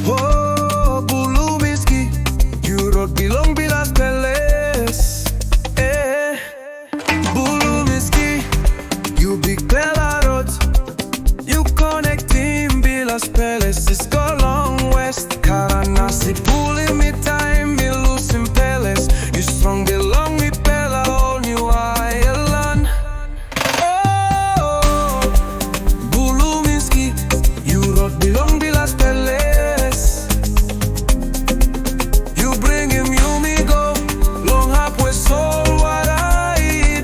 Oh, Buluminski, you rock Bilong Bilas ples. Buluminski, you bikpela road. You connecting Bilas ples. It's go long west. Karanasi pulling me time, me losing ples. You strong belong mipela, all new island. Oh, Buluminski, you rock Bilong Bilas ples. You bring him yumi go, long hop with solwara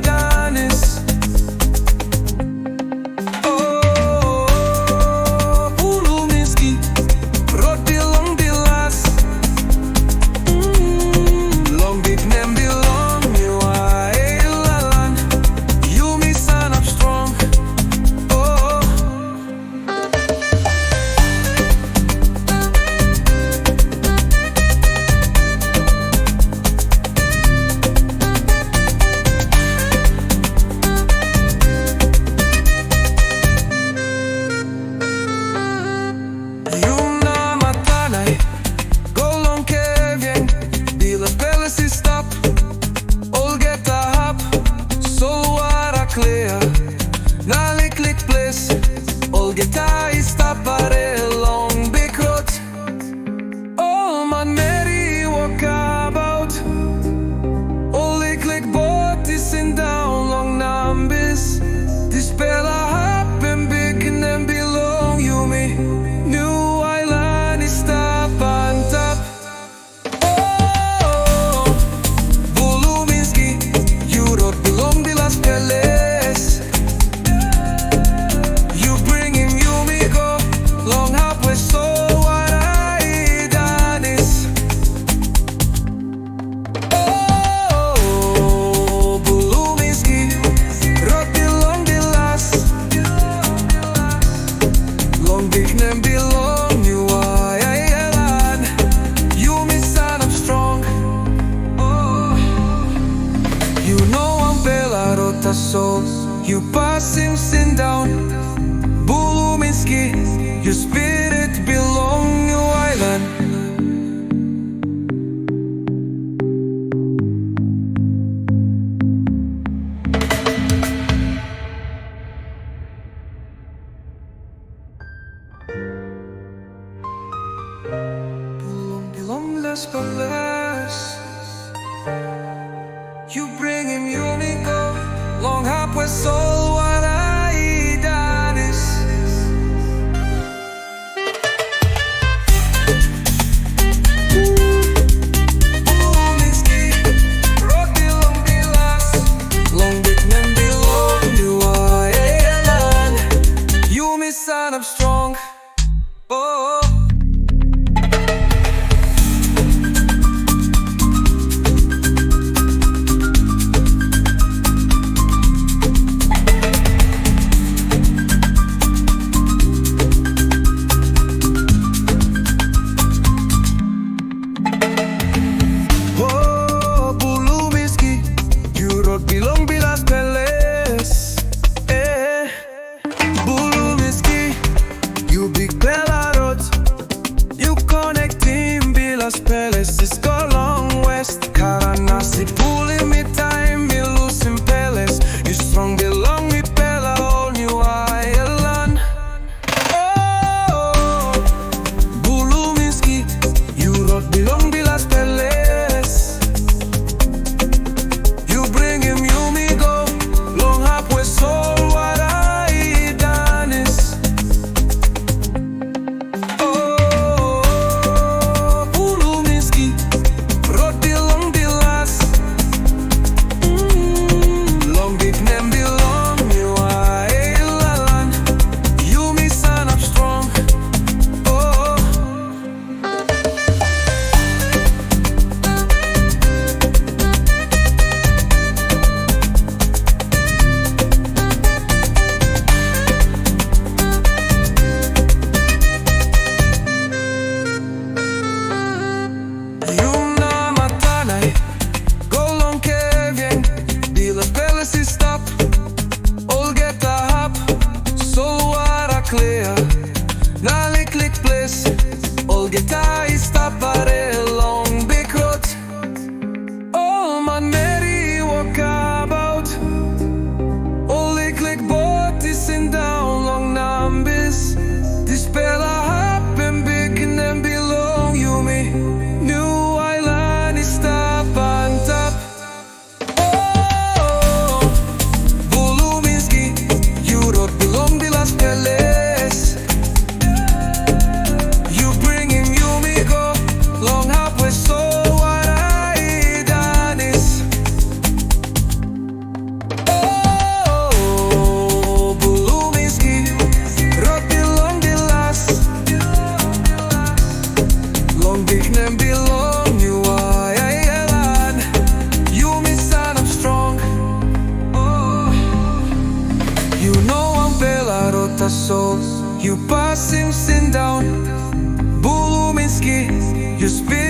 danis. Oh, Buluminski, rock Bilong Bilas. Long biknem belong new island. Yumi stand up strong. Oh, Yuna matanay, golong kevyen, Bilas ples stap, olgeta hap, solwara clear, liklik ples, olgeta stap long big road. Oh, manmeri wokabaut, liklik bot is sindaun long nambis, dispela hap and biknem belong yumi. New island is stap and tap. Oh, Buluminski, you rock Bilong Bilas ples. You bring him yumi go, long hop with solwara danis. Oh, Buluminski, rock Bilong Bilas. Long biknem belong new island. Yumi stand up strong. Oh, you know wanpela rota soul. You pasim sindaun. Buluminski, your spirit belong new island. Bilong Bilas ples. You bring him yumi go, long hop with solwara danis. Buluminski, rock Bilong Bilas. Long biknem belong new island. Yumi stand up strong. Oh. You pasim, sindaun, Buluminski. You speak